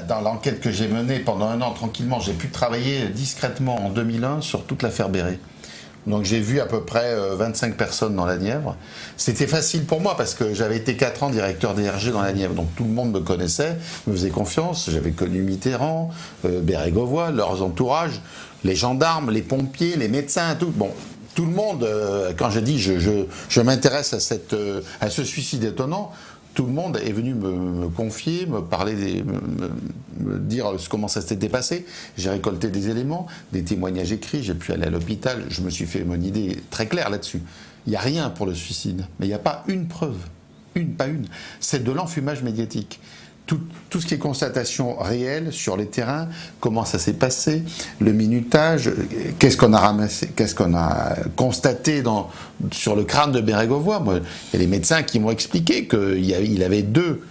Dans l'enquête que j'ai menée pendant un an tranquillement, j'ai pu travailler discrètement en 2001 sur toute l'affaire Béret. Donc j'ai vu à peu près 25 personnes dans la Nièvre. C'était facile pour moi parce que j'avais été 4 ans directeur DRG dans la Nièvre. Donc tout le monde me connaissait, me faisait confiance. J'avais connu Mitterrand, Bérégovoy, leurs entourages, les gendarmes, les pompiers, les médecins, tout. Bon, tout le monde, quand je dis je m'intéresse à ce suicide étonnant, tout le monde est venu me confier, me parler, me dire comment ça s'était passé. J'ai récolté des éléments, des témoignages écrits, j'ai pu aller à l'hôpital, je me suis fait mon idée très claire là-dessus. Il n'y a rien pour le suicide, mais il n'y a pas une preuve, pas une. C'est de l'enfumage médiatique. Tout ce qui est constatation réelle sur les terrains, comment ça s'est passé, le minutage, qu'est-ce qu'on a ramassé, qu'est-ce qu'on a constaté sur le crâne de Bérégovoy. Moi, il y a des médecins qui m'ont expliqué qu'il avait deux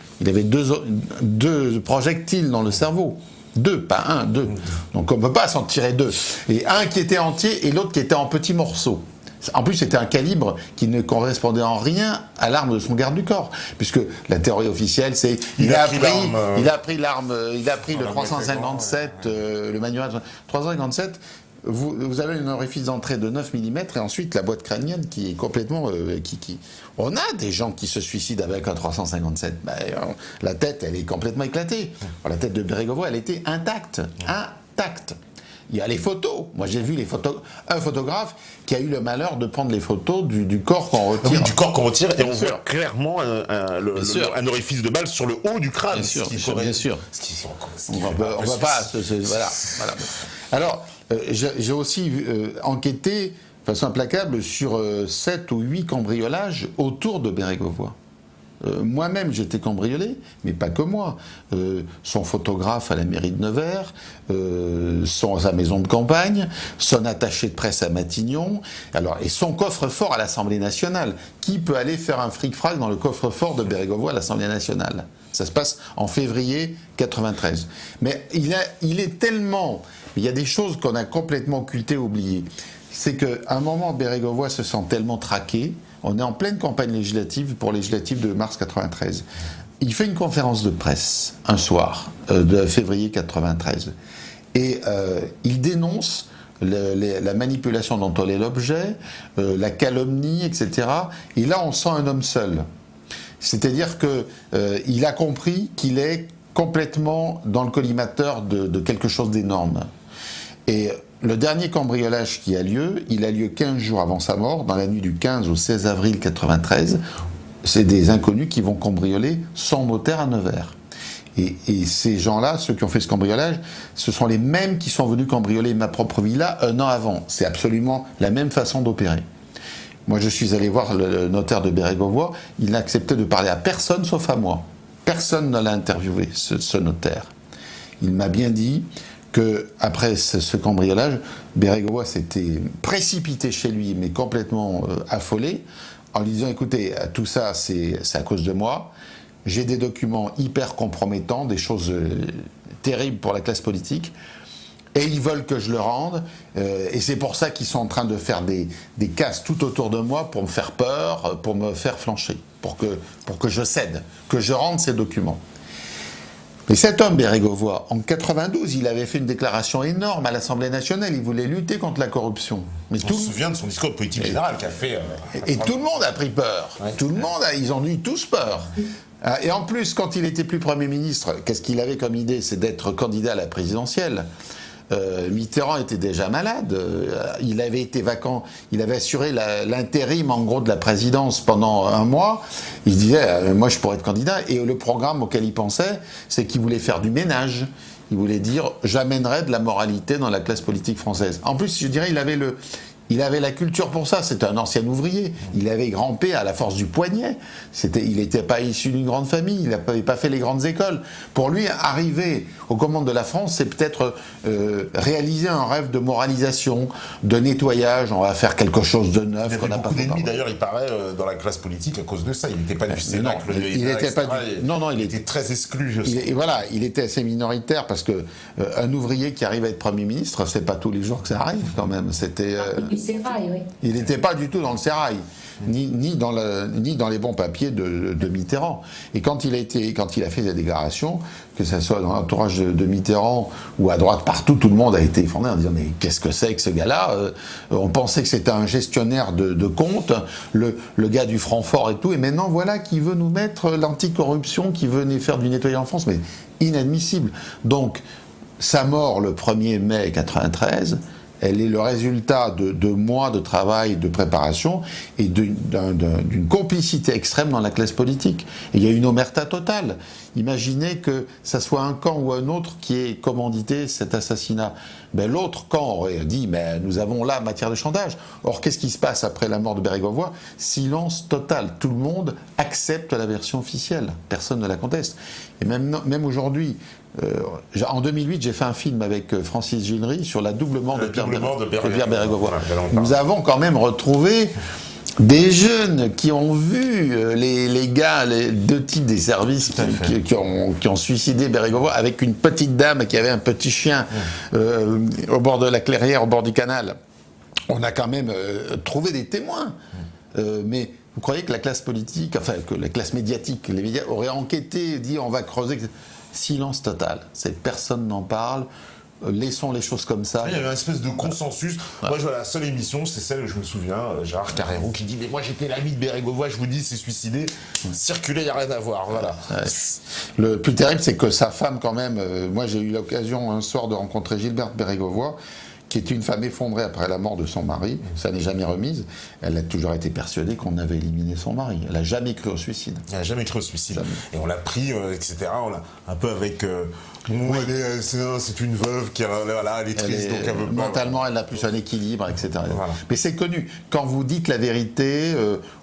projectiles dans le cerveau. 2, pas 1, 2. Donc on ne peut pas s'en tirer 2. Et un qui était entier et l'autre qui était en petits morceaux. En plus, c'était un calibre qui ne correspondait en rien à l'arme de son garde du corps, puisque la théorie officielle, c'est il a pris le 357, le manuel 357. Vous avez une orifice d'entrée de 9 mm et ensuite la boîte crânienne qui est complètement... On a des gens qui se suicident avec un 357. La tête, elle est complètement éclatée. La tête de Bérégovoy, elle était intacte. Intacte. Il y a les photos. Moi, j'ai vu un photographe qui a eu le malheur de prendre les photos du corps qu'on retire. Oui, du corps qu'on retire, et on voit clairement un orifice de balle sur le haut du crâne. Bien sûr. On ne va pas... Voilà. Alors, j'ai aussi enquêté de façon implacable sur 7 ou 8 cambriolages autour de Bérégovoy. Moi-même, j'étais cambriolé, mais pas que moi. Son photographe à la mairie de Nevers, sa maison de campagne, son attaché de presse à Matignon, et son coffre-fort à l'Assemblée nationale. Qui peut aller faire un fric-frac dans le coffre-fort de Bérégovoy à l'Assemblée nationale? Ça se passe en février 93. Mais il est tellement... Il y a des choses qu'on a complètement occultées, oubliées. C'est qu'à un moment, Bérégovoy se sent tellement traqué. On est en pleine campagne législative pour législative de mars 93. Il fait une conférence de presse un soir de février 93 et il dénonce la manipulation dont on est l'objet, la calomnie, etc. Et là, on sent un homme seul. C'est-à-dire qu'il a compris qu'il est complètement dans le collimateur de quelque chose d'énorme. Et le dernier cambriolage qui a lieu, il a lieu 15 jours avant sa mort, dans la nuit du 15 au 16 avril 93. C'est des inconnus qui vont cambrioler son notaire à Nevers. Et ces gens-là, ceux qui ont fait ce cambriolage, ce sont les mêmes qui sont venus cambrioler ma propre villa un an avant. C'est absolument la même façon d'opérer. Moi, je suis allé voir le notaire de Bérégovoy, il n'a accepté de parler à personne sauf à moi. Personne ne l'a interviewé, ce notaire. Il m'a bien dit qu'après ce cambriolage, Bérégovoy s'était précipité chez lui, mais complètement affolé, en lui disant « Écoutez, tout ça, c'est à cause de moi. J'ai des documents hyper compromettants, des choses terribles pour la classe politique. Et ils veulent que je le rende. Et c'est pour ça qu'ils sont en train de faire des casses tout autour de moi pour me faire peur, pour me faire flancher, pour que je cède, que je rende ces documents. » Mais cet homme, Bérégovoy, en 92, il avait fait une déclaration énorme à l'Assemblée nationale. Il voulait lutter contre la corruption. Mais on se souvient de son discours de politique générale qu'a fait... Et tout le monde a pris peur. Ouais. Tout le monde, ils ont eu tous peur. Et en plus, quand il était plus Premier ministre, qu'est-ce qu'il avait comme idée? C'est d'être candidat à la présidentielle. Mitterrand était déjà malade, il avait été vacant, il avait assuré l'intérim en gros de la présidence pendant un mois. Il se disait moi je pourrais être candidat, et le programme auquel il pensait, c'est qu'il voulait faire du ménage. Il voulait dire j'amènerai de la moralité dans la classe politique française. En plus, je dirais, il avait la culture pour ça. C'était un ancien ouvrier. Il avait grimpé à la force du poignet. Il n'était pas issu d'une grande famille. Il n'avait pas fait les grandes écoles. Pour lui, arriver aux commandes de la France, c'est peut-être réaliser un rêve de moralisation, de nettoyage. On va faire quelque chose de neuf qu'on n'a pas fait. D'ailleurs, il paraît dans la classe politique à cause de ça. Il n'était pas du Sénat. Il était très exclu. Il était assez minoritaire parce que un ouvrier qui arrive à être Premier ministre, c'est pas tous les jours que ça arrive quand même. C'était plus sérail, oui. Il n'était pas du tout dans le sérail, ni dans les bons papiers de Mitterrand. Et quand il a fait des déclarations, que ce soit dans l'entourage de Mitterrand ou à droite, partout, tout le monde a été effondré en disant mais qu'est-ce que c'est que ce gars-là On pensait que c'était un gestionnaire de comptes, le gars du Francfort et tout, et maintenant voilà qui veut nous mettre l'anticorruption, qui veut faire du nettoyage en France, mais inadmissible. Donc, sa mort le 1er mai 1993, elle est le résultat de mois de travail, de préparation et d'une complicité extrême dans la classe politique. Et il y a une omerta totale. Imaginez que ça soit un camp ou un autre qui ait commandité cet assassinat. Ben, l'autre camp aurait dit mais nous avons là matière de chantage. Or, qu'est-ce qui se passe après la mort de Bérégovoy? Silence total. Tout le monde accepte la version officielle. Personne ne la conteste. Et même aujourd'hui, en 2008, j'ai fait un film avec Francis Ginery sur la double mort de Pierre Bérégovoy. Nous avons quand même retrouvé des jeunes qui ont vu les gars, les deux types des services qui ont suicidé Bérégovoy avec une petite dame qui avait un petit chien au bord de la clairière, au bord du canal. On a quand même trouvé des témoins. Mais vous croyez que la classe politique, enfin que la classe médiatique, les médias auraient enquêté, dit on va creuser? Silence total. Personne n'en parle. Laissons les choses comme ça. Il y avait une espèce de consensus. Ouais. Moi, je vois la seule émission, c'est celle, je me souviens, Gérard Carrérou qui dit « Mais moi, j'étais l'ami de Bérégovoy, je vous dis, c'est suicidé. Circuler, il n'y a rien à voir. » Voilà. Ouais. Le plus terrible, c'est que sa femme, quand même... moi, j'ai eu l'occasion un soir de rencontrer Gilberte Bérégovoy, qui est une femme effondrée après la mort de son mari. Ça n'est jamais remise. Elle a toujours été persuadée qu'on avait éliminé son mari. Elle n'a jamais cru au suicide. Elle n'a jamais cru au suicide. Jamais. Et on l'a pris, etc. On l'a un peu avec... c'est une veuve qui voilà, elle est triste, donc elle veut pas. Mentalement, elle a plus un équilibre, etc. Voilà. Mais c'est connu. Quand vous dites la vérité,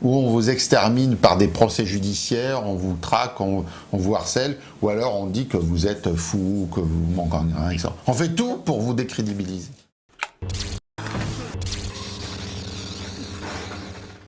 où on vous extermine par des procès judiciaires, on vous traque, on vous harcèle, ou alors on dit que vous êtes fou, que vous manquez un... On fait tout pour vous décrédibiliser.